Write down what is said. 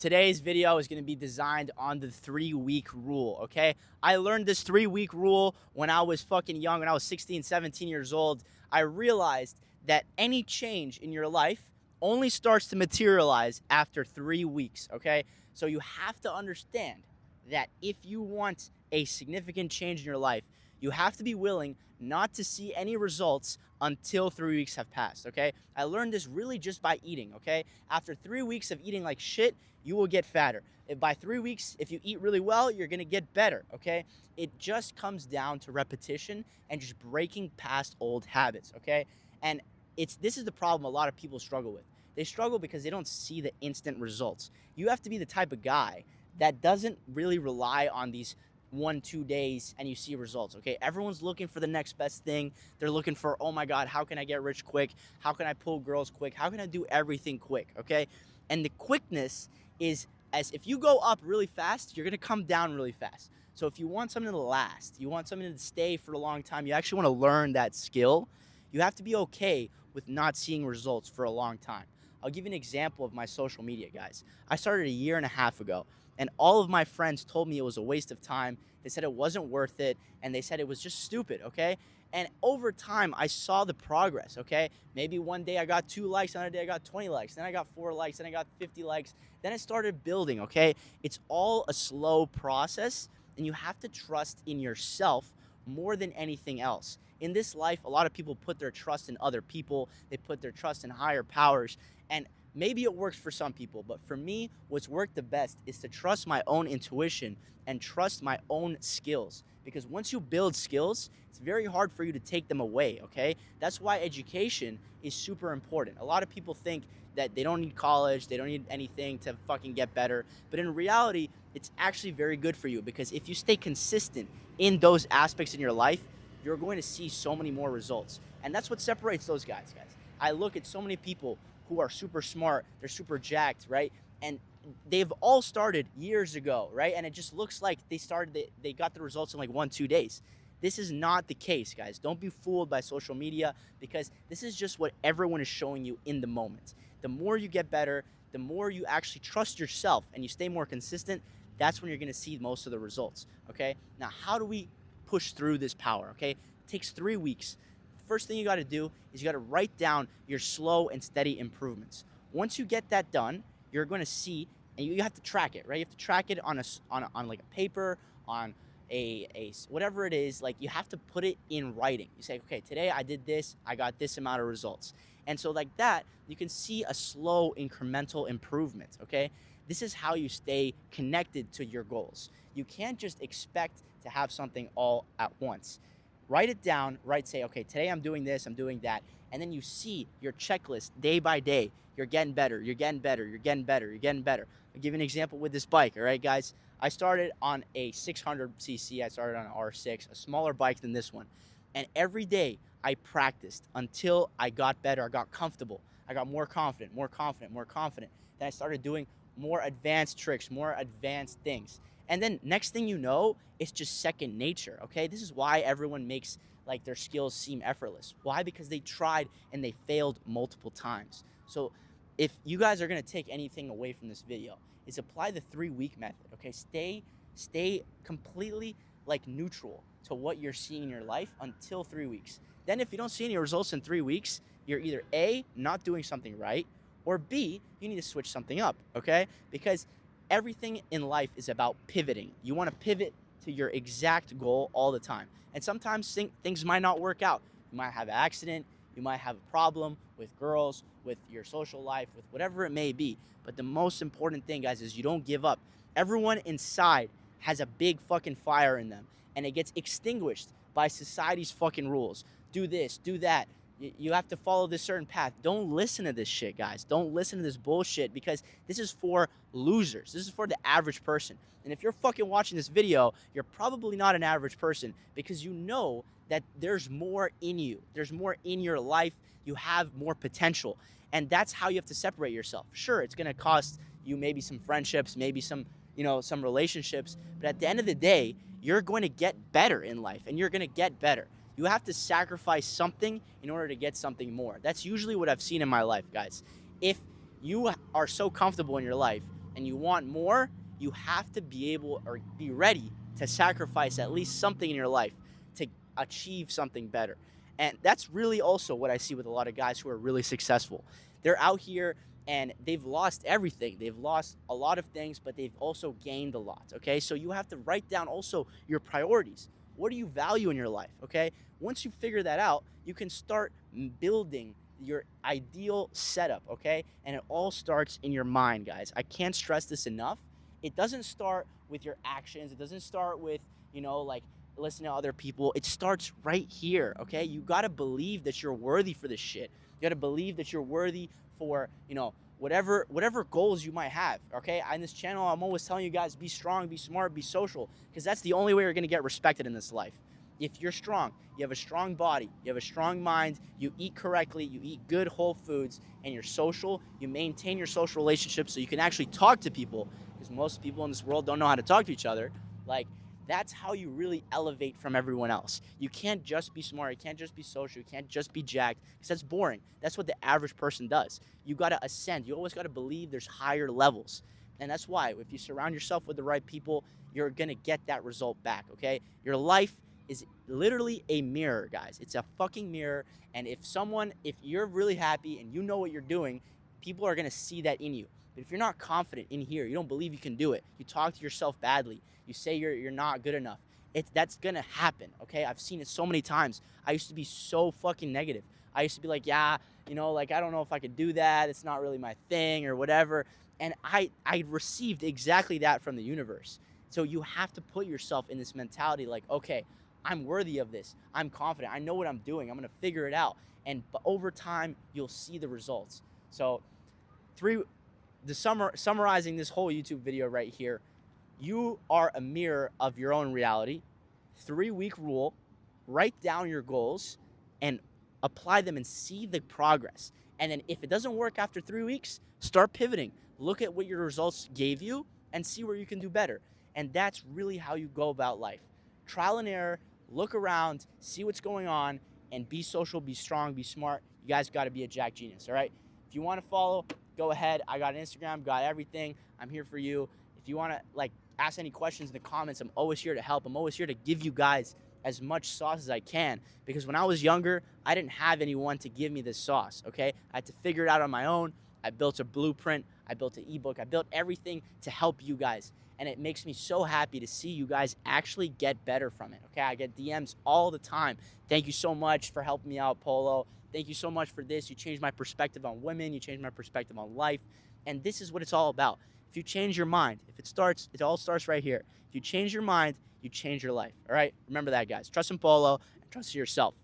Today's video is going to be designed on the 3-week rule, okay? I learned this 3-week rule when I was fucking young, when I was 16, 17 years old. I realized that any change in your life only starts to materialize after 3 weeks, okay? So you have to understand that if you want a significant change in your life, you have to be willing not to see any results until 3 weeks have passed, okay? I learned this really just by eating, okay? After 3 weeks of eating like shit, you will get fatter. If by 3 weeks, if you eat really well, you're gonna get better, okay? It just comes down to repetition and just breaking past old habits, okay? And this is the problem a lot of people struggle with. They struggle because they don't see the instant results. You have to be the type of guy that doesn't really rely on these 1-2 days and you see results, okay? Everyone's looking for the next best thing. They're looking for, oh my God, how can I get rich quick? How can I pull girls quick? How can I do everything quick, okay? And the quickness is, as if you go up really fast, you're gonna come down really fast. So if you want something to last, you want something to stay for a long time, you actually wanna learn that skill, you have to be okay with not seeing results for a long time. I'll give you an example of my social media, guys. I started a year and a half ago, and all of my friends told me it was a waste of time. They said it wasn't worth it, and they said it was just stupid, okay? And over time, I saw the progress, okay? Maybe one day I got 2 likes, another day I got 20 likes, then I got 4 likes, then I got 50 likes. Then it started building, okay? It's all a slow process, and you have to trust in yourself more than anything else. In this life, a lot of people put their trust in other people, they put their trust in higher powers, and maybe it works for some people, but for me, what's worked the best is to trust my own intuition and trust my own skills. Because once you build skills, it's very hard for you to take them away, okay? That's why education is super important. A lot of people think that they don't need college, they don't need anything to fucking get better. But in reality, it's actually very good for you because if you stay consistent in those aspects in your life, you're going to see so many more results. And that's what separates those guys. I look at so many people who are super smart, they're super jacked, right? And they've all started years ago, right? And it just looks like they got the results in like 1-2 days. This is not the case, guys. Don't be fooled by social media because this is just what everyone is showing you in the moment. The more you get better, the more you actually trust yourself and you stay more consistent, that's when you're gonna see most of the results, okay? Now, how do we push through this power, okay? It takes 3 weeks. First thing you gotta do is you gotta write down your slow and steady improvements. Once you get that done, you're gonna see, and you have to track it, right? You have to track it on like a paper, on a whatever it is. Like you have to put it in writing. You say, okay, today I did this, I got this amount of results, and so like that, you can see a slow incremental improvement. Okay, this is how you stay connected to your goals. You can't just expect to have something all at once. Write it down, say, okay, today I'm doing this, I'm doing that. And then you see your checklist day by day. You're getting better, you're getting better, you're getting better, you're getting better. I'll give you an example with this bike, all right, guys? I started on a 600cc, I started on an R6, a smaller bike than this one. And every day I practiced until I got better, I got comfortable. I got more confident, more confident, more confident. Then I started doing more advanced tricks, more advanced things. And then next thing you know, it's just second nature, okay? This is why everyone makes like their skills seem effortless. Why? Because they tried and they failed multiple times. So if you guys are gonna take anything away from this video, is apply the 3-week method, okay? Stay completely like neutral to what you're seeing in your life until 3 weeks. Then if you don't see any results in 3 weeks, you're either A, not doing something right, or B, you need to switch something up, okay? Because everything in life is about pivoting. You want to pivot to your exact goal all the time. And sometimes things might not work out. You might have an accident, you might have a problem with girls, with your social life, with whatever it may be. But the most important thing, guys, is you don't give up. Everyone inside has a big fucking fire in them, and it gets extinguished by society's fucking rules. Do this, do that. You have to follow this certain path. Don't listen to this shit, guys. Don't listen to this bullshit because this is for losers. This is for the average person. And if you're fucking watching this video, you're probably not an average person because you know that there's more in you. There's more in your life. You have more potential. And that's how you have to separate yourself. Sure, it's going to cost you maybe some friendships, maybe some relationships. But at the end of the day, you're going to get better in life and you're going to get better. You have to sacrifice something in order to get something more. That's usually what I've seen in my life, guys. If you are so comfortable in your life and and you want more, you have to be able or be ready to sacrifice at least something in your life to achieve something better. And that's really also what I see with a lot of guys who are really successful. They're out here and they've lost everything. They've lost a lot of things, but they've also gained a lot. Okay. So you have to write down also your priorities. What do you value in your life? Okay. Once you figure that out, you can start building your ideal setup. Okay. And it all starts in your mind, guys. I can't stress this enough. It doesn't start with your actions. It doesn't start with, like listen to other people. It starts right here. Okay. You got to believe that you're worthy for this shit. You got to believe that you're worthy for, whatever goals you might have. Okay. On this channel, I'm always telling you guys, be strong, be smart, be social, because that's the only way you're going to get respected in this life. If you're strong, you have a strong body, you have a strong mind, you eat correctly, you eat good whole foods, and you're social, you maintain your social relationships so you can actually talk to people, because most people in this world don't know how to talk to each other. Like, that's how you really elevate from everyone else. You can't just be smart, you can't just be social, you can't just be jacked, because that's boring. That's what the average person does. You gotta ascend. You always gotta believe there's higher levels. And that's why, if you surround yourself with the right people, you're gonna get that result back, okay? Your life is literally a mirror, guys. It's a fucking mirror. And if you're really happy and you know what you're doing, people are gonna see that in you. But if you're not confident in here, you don't believe you can do it, you talk to yourself badly, you say you're not good enough, that's gonna happen, okay? I've seen it so many times. I used to be so fucking negative. I used to be like, yeah, like, I don't know if I could do that. It's not really my thing or whatever. And I received exactly that from the universe. So you have to put yourself in this mentality like, okay, I'm worthy of this. I'm confident. I know what I'm doing. I'm going to figure it out. And over time, you'll see the results. So summarizing this whole YouTube video right here, you are a mirror of your own reality. 3-week rule, write down your goals and apply them and see the progress. And then if it doesn't work after 3 weeks, start pivoting. Look at what your results gave you and see where you can do better. And that's really how you go about life. Trial and error, look around, see what's going on, and be social, be strong, be smart. You guys got to be a Jack Genius, all right? If you want to follow, go ahead. I got Instagram, got everything. I'm here for you. If you want to ask any questions in the comments, I'm always here to help. I'm always here to give you guys as much sauce as I can, because when I was younger, I didn't have anyone to give me this sauce, okay? I had to figure it out on my own. I built a blueprint. I built an ebook. I built everything to help you guys. And it makes me so happy to see you guys actually get better from it, okay? I get DMs all the time. Thank you so much for helping me out, Polo. Thank you so much for this. You changed my perspective on women. You changed my perspective on life. And this is what it's all about. If you change your mind, it all starts right here. If you change your mind, you change your life, all right? Remember that, guys. Trust in Polo and trust in yourself.